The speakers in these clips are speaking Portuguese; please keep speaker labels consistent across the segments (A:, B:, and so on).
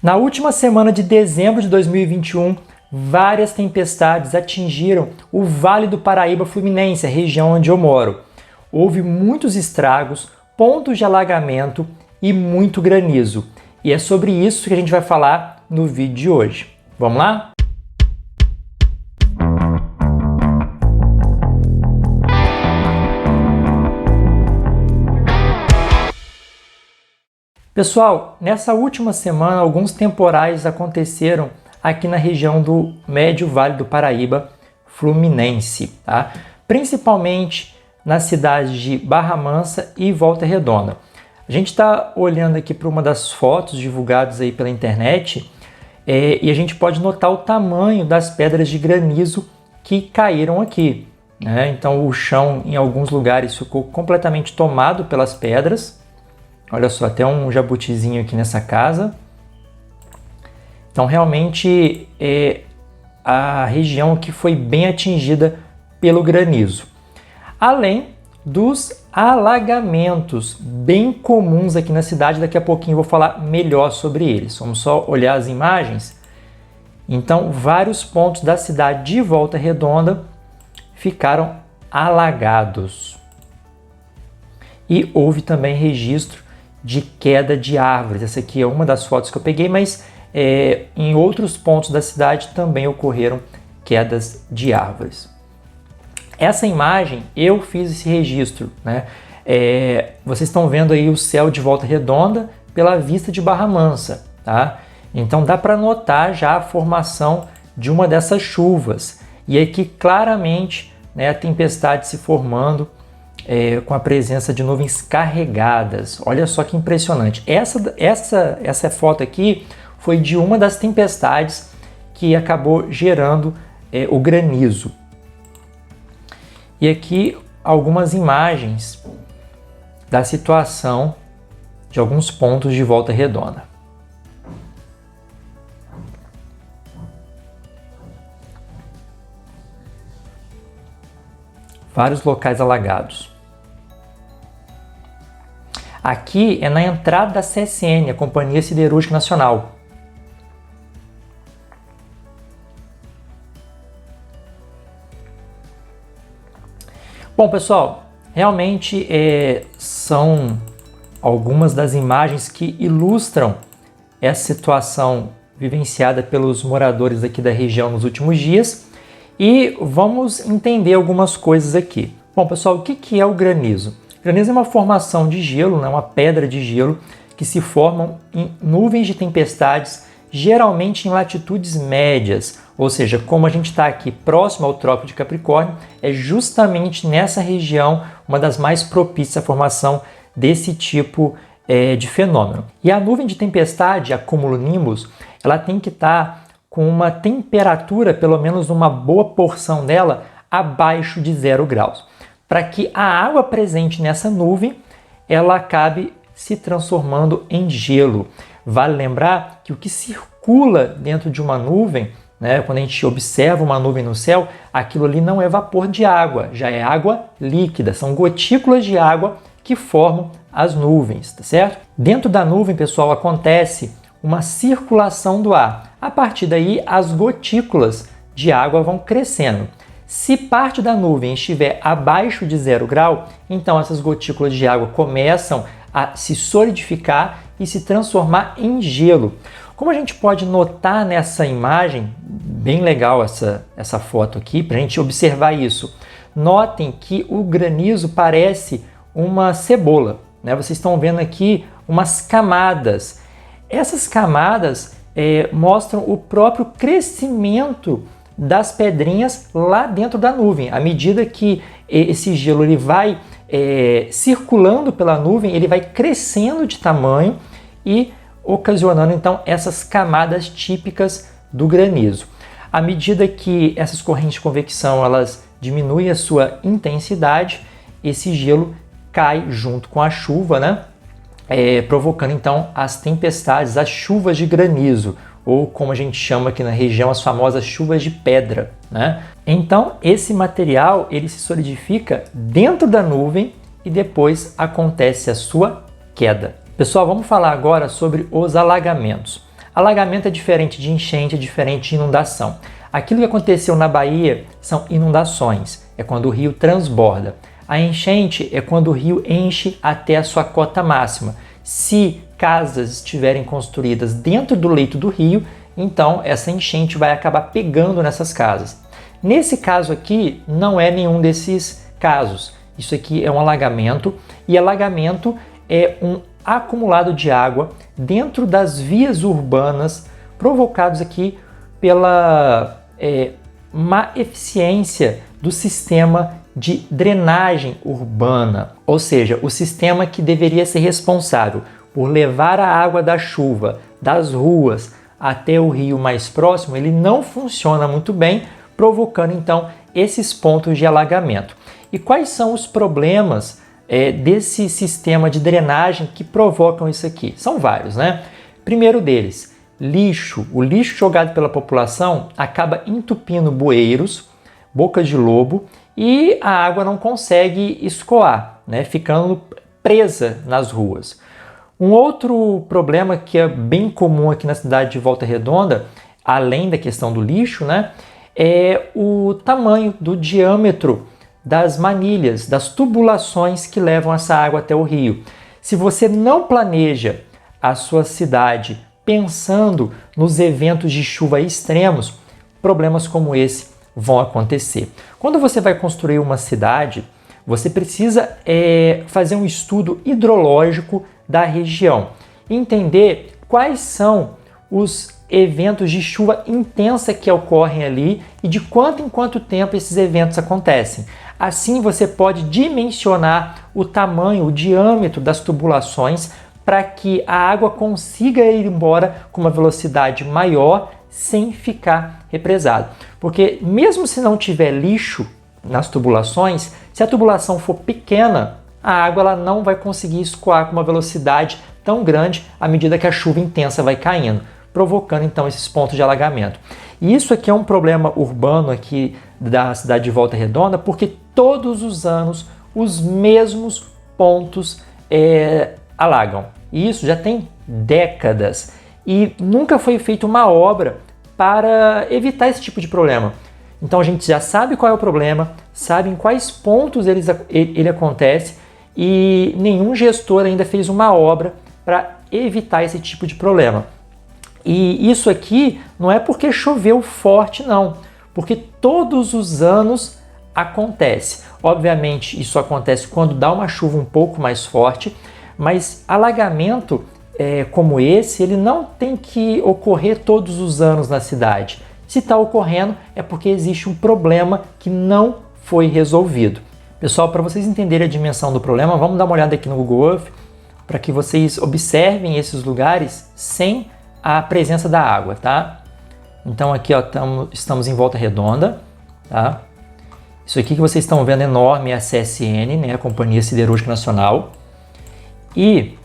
A: Na última semana de dezembro de 2021, várias tempestades atingiram o Vale do Paraíba Fluminense, a região onde eu moro. Houve muitos estragos, pontos de alagamento e muito granizo. E é sobre isso que a gente vai falar no vídeo de hoje. Vamos lá? Pessoal, nessa última semana, alguns temporais aconteceram aqui na região do Médio Vale do Paraíba Fluminense, tá? Principalmente nas cidades de Barra Mansa e Volta Redonda. A gente está olhando aqui para uma das fotos divulgadas aí pela internet e a gente pode notar o tamanho das pedras de granizo que caíram aqui, né? Então o chão em alguns lugares ficou completamente tomado pelas pedras. Olha só, até um jabutizinho aqui nessa casa. Então, realmente, é a região que foi bem atingida pelo granizo. Além dos alagamentos bem comuns aqui na cidade, daqui a pouquinho eu vou falar melhor sobre eles. Vamos só olhar as imagens. Então, vários pontos da cidade de Volta Redonda ficaram alagados. E houve também registro de queda de árvores. Essa aqui é uma das fotos que eu peguei, mas em outros pontos da cidade também ocorreram quedas de árvores. Essa imagem, eu fiz esse registro, né? Vocês estão vendo aí o céu de Volta Redonda pela vista de Barra Mansa, tá? Então dá para notar já a formação de uma dessas chuvas. E aqui claramente, né, a tempestade se formando com a presença de nuvens carregadas. Olha só que impressionante. Essa foto aqui foi de uma das tempestades que acabou gerando o granizo. E aqui algumas imagens da situação de alguns pontos de Volta Redonda. Vários locais alagados. Aqui é na entrada da CSN, a Companhia Siderúrgica Nacional. Bom, pessoal, realmente são algumas das imagens que ilustram essa situação vivenciada pelos moradores aqui da região nos últimos dias. E vamos entender algumas coisas aqui. Bom, pessoal, o que é o granizo? O granizo é uma formação de gelo, né, uma pedra de gelo que se formam em nuvens de tempestades, geralmente em latitudes médias. Ou seja, como a gente está aqui próximo ao Trópico de Capricórnio, é justamente nessa região uma das mais propícias à formação desse tipo de fenômeno. E a nuvem de tempestade, a cumulonimbus, ela tem que estar com uma temperatura, pelo menos uma boa porção dela, abaixo de 0 graus. Para que a água presente nessa nuvem, ela acabe se transformando em gelo. Vale lembrar que o que circula dentro de uma nuvem, né, quando a gente observa uma nuvem no céu, aquilo ali não é vapor de água, já é água líquida, são gotículas de água que formam as nuvens, tá certo? Dentro da nuvem, pessoal, acontece uma circulação do ar. A partir daí, as gotículas de água vão crescendo. Se parte da nuvem estiver abaixo de 0 grau, então essas gotículas de água começam a se solidificar e se transformar em gelo. Como a gente pode notar nessa imagem, bem legal essa foto aqui, para a gente observar isso. Notem que o granizo parece uma cebola, né? Vocês estão vendo aqui umas camadas. Essas camadas mostram o próprio crescimento das pedrinhas lá dentro da nuvem. À medida que esse gelo ele vai circulando pela nuvem, ele vai crescendo de tamanho e ocasionando então essas camadas típicas do granizo. À medida que essas correntes de convecção elas diminuem a sua intensidade, esse gelo cai junto com a chuva, né? Provocando então as tempestades, as chuvas de granizo, ou como a gente chama aqui na região, as famosas chuvas de pedra, né? Então esse material ele se solidifica dentro da nuvem e depois acontece a sua queda. Pessoal, vamos falar agora sobre os alagamentos. Alagamento é diferente de enchente, é diferente de inundação. Aquilo que aconteceu na Bahia são inundações, é quando o rio transborda. A enchente é quando o rio enche até a sua cota máxima. Se casas estiverem construídas dentro do leito do rio, então essa enchente vai acabar pegando nessas casas. Nesse caso aqui, não é nenhum desses casos. Isso aqui é um alagamento, e alagamento é um acumulado de água dentro das vias urbanas provocados aqui pela má eficiência do sistema de drenagem urbana, ou seja, o sistema que deveria ser responsável por levar a água da chuva das ruas até o rio mais próximo, ele não funciona muito bem, provocando então esses pontos de alagamento. E quais são os problemas desse sistema de drenagem que provocam isso aqui? São vários, né? Primeiro deles, lixo. O lixo jogado pela população acaba entupindo bueiros, bocas de lobo, e a água não consegue escoar, né? Ficando presa nas ruas. Um outro problema que é bem comum aqui na cidade de Volta Redonda, além da questão do lixo, né, é o tamanho do diâmetro das manilhas, das tubulações que levam essa água até o rio. Se você não planeja a sua cidade pensando nos eventos de chuva extremos, problemas como esse vão acontecer. Quando você vai construir uma cidade, você precisa fazer um estudo hidrológico da região, entender quais são os eventos de chuva intensa que ocorrem ali e de quanto em quanto tempo esses eventos acontecem. Assim você pode dimensionar o tamanho, o diâmetro das tubulações para que a água consiga ir embora com uma velocidade maior sem ficar represado. Porque mesmo se não tiver lixo nas tubulações, se a tubulação for pequena, a água ela não vai conseguir escoar com uma velocidade tão grande à medida que a chuva intensa vai caindo, provocando então esses pontos de alagamento. E isso aqui é um problema urbano aqui da cidade de Volta Redonda, porque todos os anos os mesmos pontos alagam. E isso já tem décadas e nunca foi feita uma obra para evitar esse tipo de problema. Então a gente já sabe qual é o problema, sabe em quais pontos ele acontece, e nenhum gestor ainda fez uma obra para evitar esse tipo de problema. E isso aqui não é porque choveu forte, não, porque todos os anos acontece. Obviamente isso acontece quando dá uma chuva um pouco mais forte, mas alagamento como esse, ele não tem que ocorrer todos os anos na cidade. Se está ocorrendo é porque existe um problema que não foi resolvido. Pessoal, para vocês entenderem a dimensão do problema, vamos dar uma olhada aqui no Google Earth para que vocês observem esses lugares sem a presença da água, tá? Então aqui ó, estamos em Volta Redonda, tá? Isso aqui que vocês estão vendo enorme é a CSN, né, a Companhia Siderúrgica Nacional. E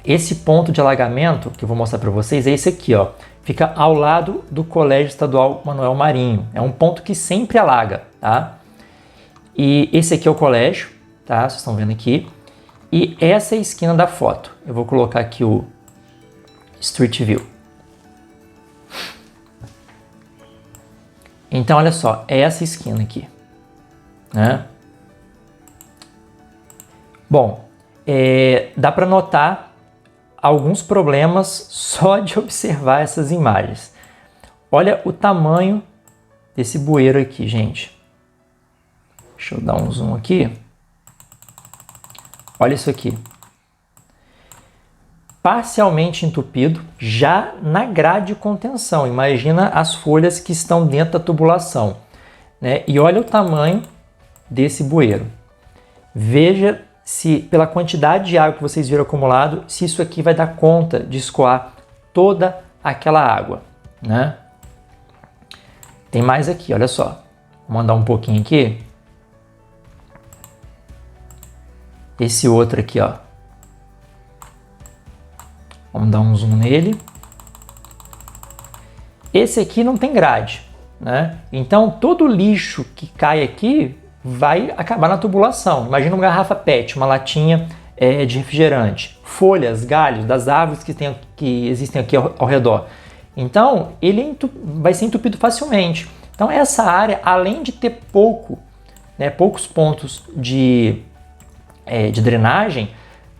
A: esse ponto de alagamento que eu vou mostrar para vocês é esse aqui, ó. Fica ao lado do Colégio Estadual Manuel Marinho. É um ponto que sempre alaga, tá? E esse aqui é o colégio, tá? Vocês estão vendo aqui. E essa é a esquina da foto. Eu vou colocar aqui o Street View. Então, olha só, é essa esquina aqui, né? Bom, dá para notar alguns problemas só de observar essas imagens. Olha o tamanho desse bueiro aqui, gente. Deixa eu dar um zoom aqui. Olha isso aqui. Parcialmente entupido, já na grade de contenção. Imagina as folhas que estão dentro da tubulação, né? E olha o tamanho desse bueiro. Veja se, pela quantidade de água que vocês viram acumulado, se isso aqui vai dar conta de escoar toda aquela água, né? Tem mais aqui, olha só. Vou mandar um pouquinho aqui. Esse outro aqui, ó. Vamos dar um zoom nele. Esse aqui não tem grade, né? Então todo o lixo que cai aqui vai acabar na tubulação. Imagina uma garrafa PET, uma latinha de refrigerante, folhas, galhos das árvores que existem aqui ao redor. Então, ele vai ser entupido facilmente. Então, essa área, além de ter poucos pontos de drenagem,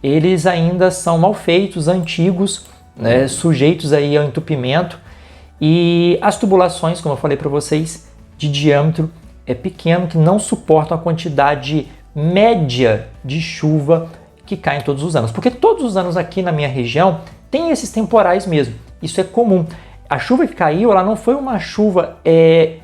A: eles ainda são mal feitos, antigos, né, sujeitos aí ao entupimento. E as tubulações, como eu falei para vocês, de diâmetro pequeno, que não suportam a quantidade média de chuva que cai todos os anos. Porque todos os anos aqui na minha região tem esses temporais mesmo. Isso é comum. A chuva que caiu, ela não foi uma chuva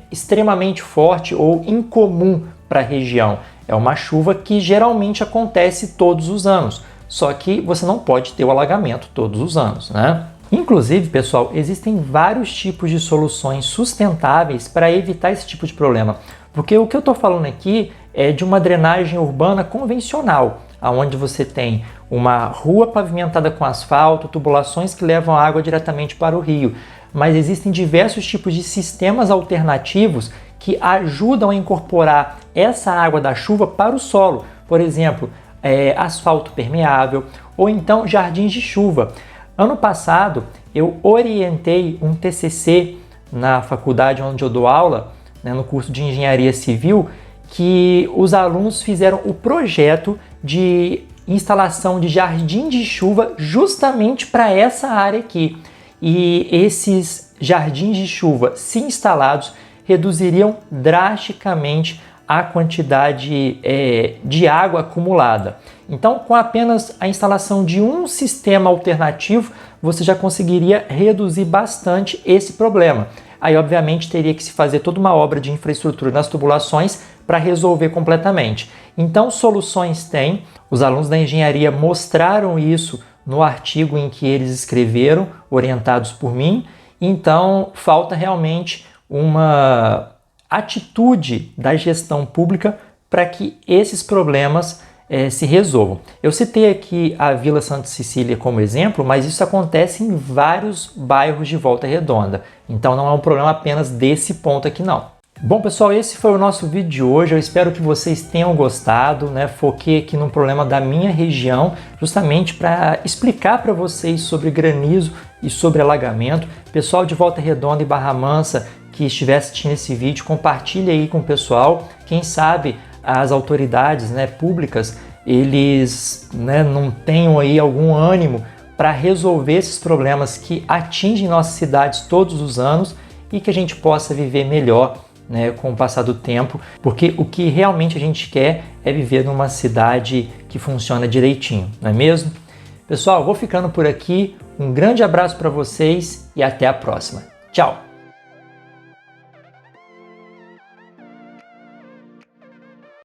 A: extremamente forte ou incomum para a região. É uma chuva que geralmente acontece todos os anos. Só que você não pode ter o alagamento todos os anos, né? Inclusive, pessoal, existem vários tipos de soluções sustentáveis para evitar esse tipo de problema. Porque o que eu estou falando aqui é de uma drenagem urbana convencional, onde você tem uma rua pavimentada com asfalto, tubulações que levam a água diretamente para o rio. Mas existem diversos tipos de sistemas alternativos que ajudam a incorporar essa água da chuva para o solo. Por exemplo, asfalto permeável ou então jardins de chuva. Ano passado, eu orientei um TCC na faculdade onde eu dou aula, né, no curso de Engenharia Civil, que os alunos fizeram o projeto de instalação de jardim de chuva justamente para essa área aqui. E esses jardins de chuva, se instalados, reduziriam drasticamente a quantidade de água acumulada. Então, com apenas a instalação de um sistema alternativo, você já conseguiria reduzir bastante esse problema. Aí, obviamente, teria que se fazer toda uma obra de infraestrutura nas tubulações para resolver completamente. Então, soluções tem. Os alunos da engenharia mostraram isso no artigo em que eles escreveram, orientados por mim. Então, falta realmente uma atitude da gestão pública para que esses problemas se resolvam. Eu citei aqui a Vila Santa Cecília como exemplo, mas isso acontece em vários bairros de Volta Redonda. Então não é um problema apenas desse ponto aqui não. Bom, pessoal, esse foi o nosso vídeo de hoje. Eu espero que vocês tenham gostado, né? Foquei aqui num problema da minha região, justamente para explicar para vocês sobre granizo e sobre alagamento. Pessoal de Volta Redonda e Barra Mansa que estiver assistindo esse vídeo, compartilhe aí com o pessoal. Quem sabe as autoridades, né, públicas, eles, né, não tenham aí algum ânimo para resolver esses problemas que atingem nossas cidades todos os anos e que a gente possa viver melhor, né, com o passar do tempo, porque o que realmente a gente quer é viver numa cidade que funciona direitinho, não é mesmo? Pessoal, vou ficando por aqui. Um grande abraço para vocês e até a próxima. Tchau!